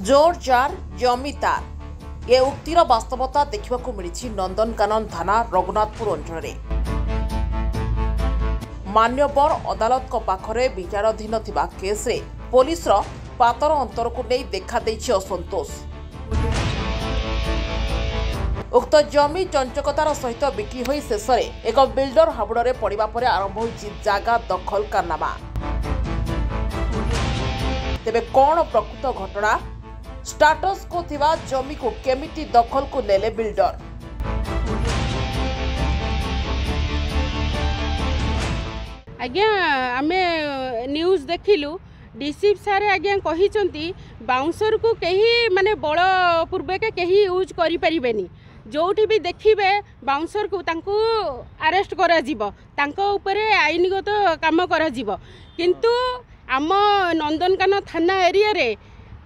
जोरजार जमीदार ये उक्तिर वास्तवता देखा मिली नंदनकानन थाना रघुनाथपुर अंचल मान्यवर अदालत पाखरे विचाराधीन केस रे पुलिस पातर अंतर को नहीं देखा असंतोष। उक्त जमी चंचकतार सहित बिक्री होई शेष में एक बिल्डर हाबुड़े पड़ा पर आरंभ होइछि जागा दखल कारनामा। तेबे कौन प्रकृत घटना स्टाटस को थिबा जमी को केमिति दखल को लेले बिल्डर। आज्ञा आमे न्यूज देखिलु डीसी सारे आज्ञा कहिसंती बाउंसर को कहीं माने बड़ पूर्वक कहीं यूज करि परिबेनी जोठी भी देखिबे बाउंसर को तांको अरेस्ट करा जीवो तांको ऊपरे आईनगत काम करा जीवो किंतु आम नंदनकानन थाना एरिया रे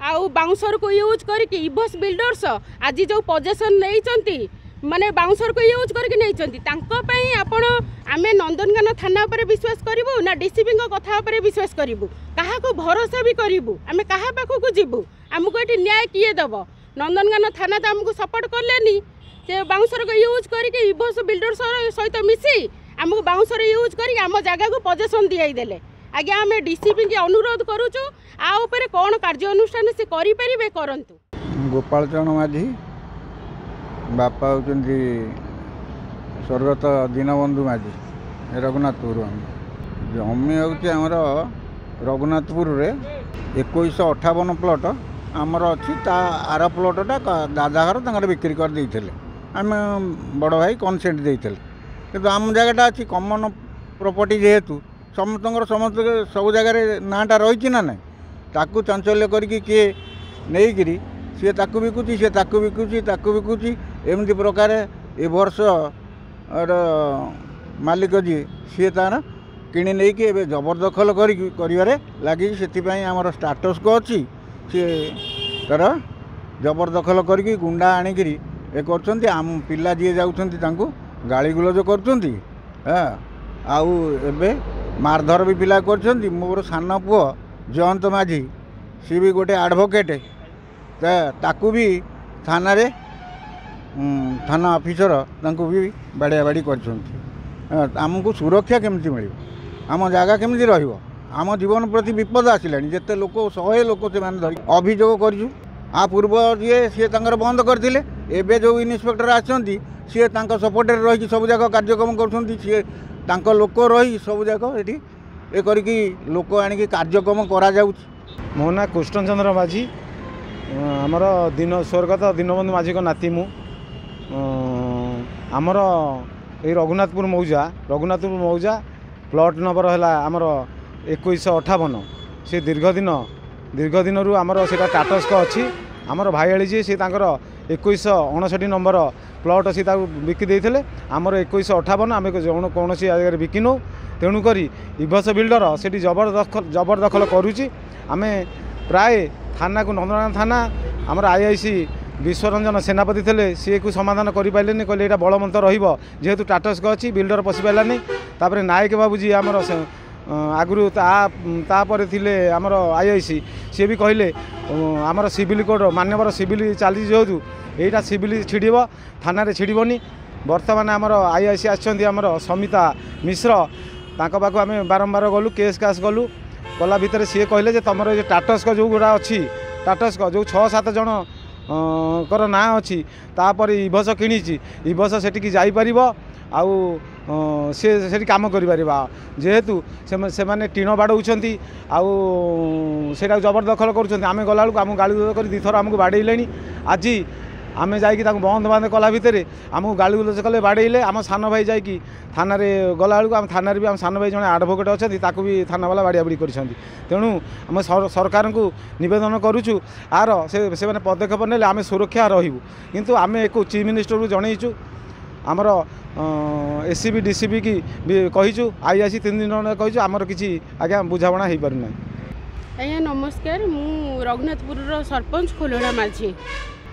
आउ बाउंसर को यूज करके इभस बिल्डर्स आज जो पोजेसन नहीं माने बाउंसर को यूज करके नहीं आपण आमे नंदनकानन थाना पर विश्वास करिवु ना डीसीपी कथा पर विश्वास करिवु कहा को भरोसा भी करिवु आमे कहा पाखु को जीवु हमको एठी न्याय किए दब। नंदनकानन थाना तो हमको सपोर्ट करलेनी से बाउंसर को यूज करके इभस बिल्डर्स सहित मिसी हमको बाउंसर यूज करके आम जगह को पोजेसन दियाई देले। आज्ञा आम डीसीपी के अनुरोध करूचु आ ऊपर कौन कार्य अनुष्ठान से करि परिबे करंतु। गोपाल चरण माझी बापा होचंदी स्वर्गत दीनबंधु माझी रघुनाथपुर जमी होची हमर रघुनाथपुर रे 2158 प्लॉट आमर अच्छी आर प्लॉटा दादा घर तंगर बिक्री कर देइथिले आम बड़ भाई कनसेंट देइथिले किंतु आम जगहटा अच्छी कॉमन प्रॉपर्टी जेहेतु समस्त सब जगार नाटा रही ना ना ताकू चांचल्य करके किए नहीं सी ताकू बिकुची सी ताकू बिकुची एमती प्रकार ए वर्ष मालिक जी सी तार किणी नहीं कि जबरदखल कर लगी से आमर स्टाटस को अच्छी सी तार जबरदखल करके गुंडा आणिकी ए कर आम पिला जी जाऊँ गाड़ी गुलज कर आउ एबे मारधर भी पिला कर मोर सान पुओ जयंत माझी सी भी गोटे एडवोकेट ताकू भी थाना रे थाना ऑफिसर तांको भी बाड़िया बाड़ी कर आमको सुरक्षा केमती मिल आम जगह केमती रहिबो आम जीवन प्रति विपद आसिलानी जिते लोक 100 लोक से धर अभियोग करूँ आ पूर्व जी सी बंद करते एवं जो इन्स्पेक्टर आछंती सी सपोर्ट रही सब जाक कार्यक्रम कर लोक रही सब जाक ये ये करके लोक आणिकी कार्यक्रम करा मो ना कृष्णचंद्र माझी आमर स्वर्गत दीनबंधु माझी को नाती मु आमर ये रघुनाथपुर मौजा प्लॉट नंबर है आमर 2158 से दीर्घ दिन रु आमर से टाटस को अच्छी आमर भाई जी सी 2159 नंबर प्लॉट सी बिकी देते आमर 2158 आम कौन जगह बिकिनु तेणुक इभस बिल्डर से जबरदखल करुच्ची आम प्राय थाना को नंदनकानन थाना आमर आईआईसी विश्वरंजन सेनापति थे सी को समाधान कर पारे कहले यहाँ बलवंत जेहेतु टाटस को अच्छी बिल्डर पशि पारानी तापर नायक बाबूजी आमर आगु तापर थिले आमर आईआईसी सी भी कहले आमर सिविल कोड मान्यवर सिविल चली जेहेतु यहाँ सिविल छिड़ब थाना छिड़बनी बर्तमान आमर आईआईसी आमर समिता मिश्र तांको पाखु आम बारंबार गलु केस कास गलु गला भितर सी कहले तुम टाटस जो गुड़ा अच्छी टाटस जो 6-7 जन कर ना अच्छी तापर इभस किणी इभस से जापर आउ से काम कर जेहेतु से माने टीण बाड़ौंट आउ से जबरदखल करें गला आम गाड़ी कर 2 थर आमको बाड़े आज आम जा बंद बांध कला भितर आमको गाड़ी गुलज कले बाड़े आम सान भाई जा थाना गला आम थाना भी आम सान भाई जड़े आडभोकेट अच्छा भी थाना वाला बाड़िया बाड़ी कर तेणु आम सरकार को नवेदन करुचु आर से पदक्षेप ने आम सुरक्षा रही किंतु आम एक चीफ मिनिस्टर को जनईचु आमर एसीबी डीसीपी की कहीचु आईआईसी 3 दिन कहीचु आमर किसी आज्ञा बुझाणा हो पारना। आज्ञा नमस्कार मु रघुनाथपुर सरपंच खोलणा माझी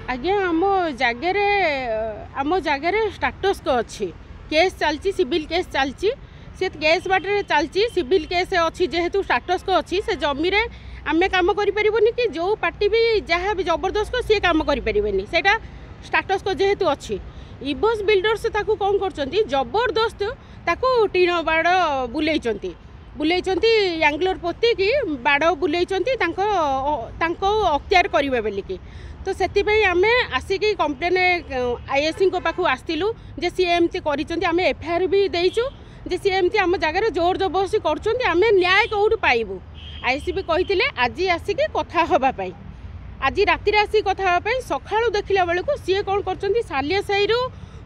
आज्ञा आम जगार स्टाटस को अच्छी केस चलती सिविल केस चलती से केस बाटे चलती सिविल केस अच्छी जेहेतु स्टाटस को अच्छी से जमी आमे काम करिपरिबनी कि जो पार्टी भी जहाँ भी जबरदस्त सी काम करिपरिबनी सेटा स्टाटस को जेहेतु अच्छी इबोस बिल्डर्स ताकू कौन करचंती जबरदस्त ताकू टीण बाड़ बुलेइचंती यांगलोर पोती कि बाड़ बुलेइचंती तांको अख्तियार करिवे बेलिकी तो से आम आसिक कम्प्लेन आईएससी पाखु आसलु जे सी एमती करें एफआईआर भी देचु जे सी एमती आम जगार जोर जबरदस्ती करें न्याय कौटू पाइबू आईएससी भी कही आज आसिक कथा हाँपाई आज राति आसिक कथा हाँपाई सकाळु देखला बेलू सी कौन कर सालिया साई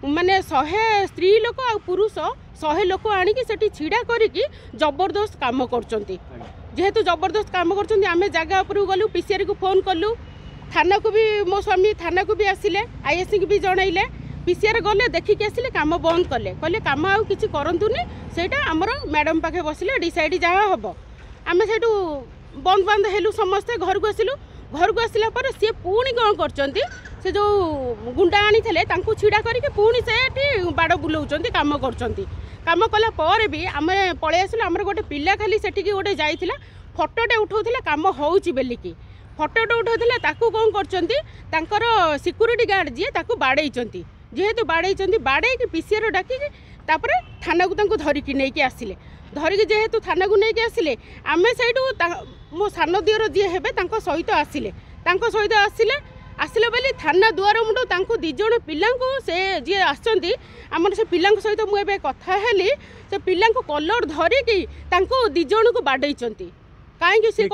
माने 100 स्त्री लोक आ पुरुष 100 लोक आणिकी सेठी छिड़ा करिकी जबरदस्त काम करचंती जेहेतु जबरदस्त काम करचंती आमे जगह उपर गलु पीसीआर को फोन कलु थाना को भी मो स्वामी थाना को भी आसिले आईएससी को भी जनइले पीसीआर गले देखिकी आसिले काम बंद कले कहले काम आउ किछि करंतुनी सेटा हमर मैडम पाखे बसिले डिसाइड जहाँ हम आमे सेठू बंद बंद हेलु समस्ते घर को आसिलु घर को आसला पर सी पुणी कौन करचंती से जो गुंडा आनी थे तांकु छिड़ा करके पुणी से बाड़ बुलाऊँ काम करचंती काम कला पर भी आम पलि आसलु आमर गोटे पिला खाली सेठिकी गोटे जाइथिला फोटोटे उठाउथिला काम होउची बेलिकी फोटोटे उठाउथिला ताकू कौन करचंती तांकर सिक्यूरीटी गार्ड जी ताकू बाड़ेइचंती जेहेतु बाड़ेइचंती बाड़ेइकी पीसीआर डाकिकी तापरे थाना को तांकु धरिकी नेकी आसिले धरिकी जेहेतु थाना को नेकी आसिले आमे सेठू मो सान दियर जी हेबे तांको सहित आसिले आसिले बोली थाना दुआर मुंड तांको दी जण पिलांको से जी आछंती हमर से पिलांको सहित मु एबे कथा हेली से पिलांको कलर धरिकी तांको दी जण को बाडैचंती काहे कि से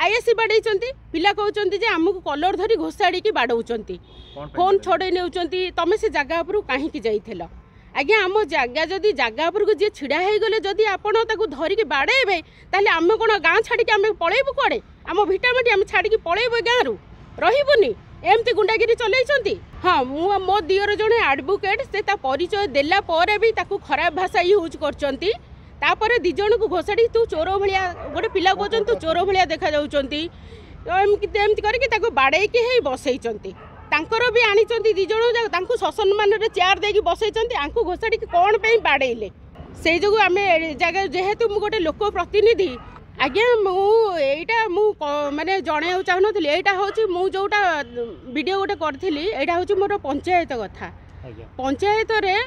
आईएससी बाडैचंती पिला कहउचंती जे हमकु कलर धरी घोसाडी की बाडौचंती फोन छोड़े नेउचंती तमे से जगह उपर काहे कि जाइथिला आज्ञा आम जगह जदि जगह उपर जी छिड़ा हो गले जदि आपण ताकू धरिकी बाड़ेबे ताले आम कौन गाँ छाड़ी आम पलैबू कड़े आम भिटामिटी आम छाड़ी पलैबू गाँव रु रहीबुनी एमती गुंडागिरी चलैछंती हाँ मु मो दियर जड़े एडवोकेट से परिचय देला पर भी ताकू खराब भाषा यूज करचंती तापर दी जण को घोषाड़ी तू चोर भलिया गोटे पिला कहचन तू चोर भलिया देखा जाउचंती एमती करके ताकू बाड़ेकी ही बसैचंती तांकर भी आनिचंती दी जण तांकू ससम्मान रे चेयर देकी बसैचंती आंकू घोषाड़ी कोन पे बाड़ेइले से जो आम जगह जेहेतु मु गोटे लोक प्रतिनिधि आज्ञा मुझा माने जन चाहूँ यहाँ हूँ मुझा वीडियो गोटे करी यहाँ हूँ मोर पंचायत कथा पंचायत रे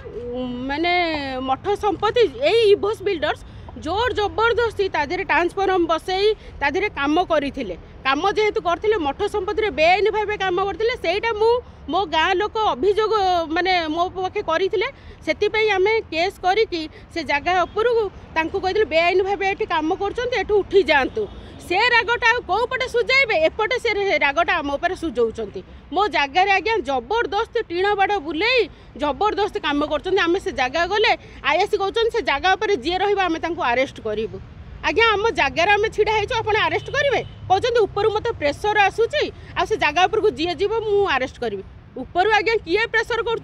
माने मठ संपत्ति यही इभोस बिल्डर्स जोर जबरदस्ती तादेह ट्रांसफॉर्म बसई तादेह काम करते काम जेहेतु करते मठ संपत्ति बेआईन भाव काम करते सेटा मो गाँ लोक अभियोग माने मो पाखे करते से आम केस करिकी से जगह उपरकू तांकू कहते बेआईन भाव ये काम कर उठी जातु से रागटा कौ पटे सुझाइबे एपटे से रागटा आम उपर सुझाउछंती मो जगार आज्ञा जबरदस्त टीण बाड़ बुलाई जबरदस्त काम कर से जगह गले आईएससी कहते से जगह उपर जी रही तांकू अरेस्ट करूँ आज्ञा आम जगार आम छिड़ा होइछु आपण अरेस्ट करेंगे कहते ऊपर मत प्रेसर आसूची आ से जगह उपर जी जीव मु अरेस्ट करी ऊपर आज्ञा किए प्रेसर कर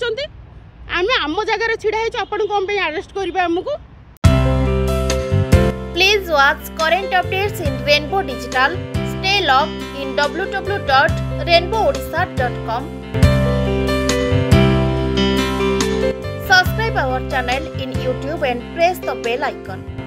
आम जगार छिड़ा होइछु आपण कौन पे अरेस्ट करेंगे आमको Please watch current updates in Rainbow Digital. Stay logged in www.rainbowodisha.com. Subscribe our channel in YouTube and press the bell icon.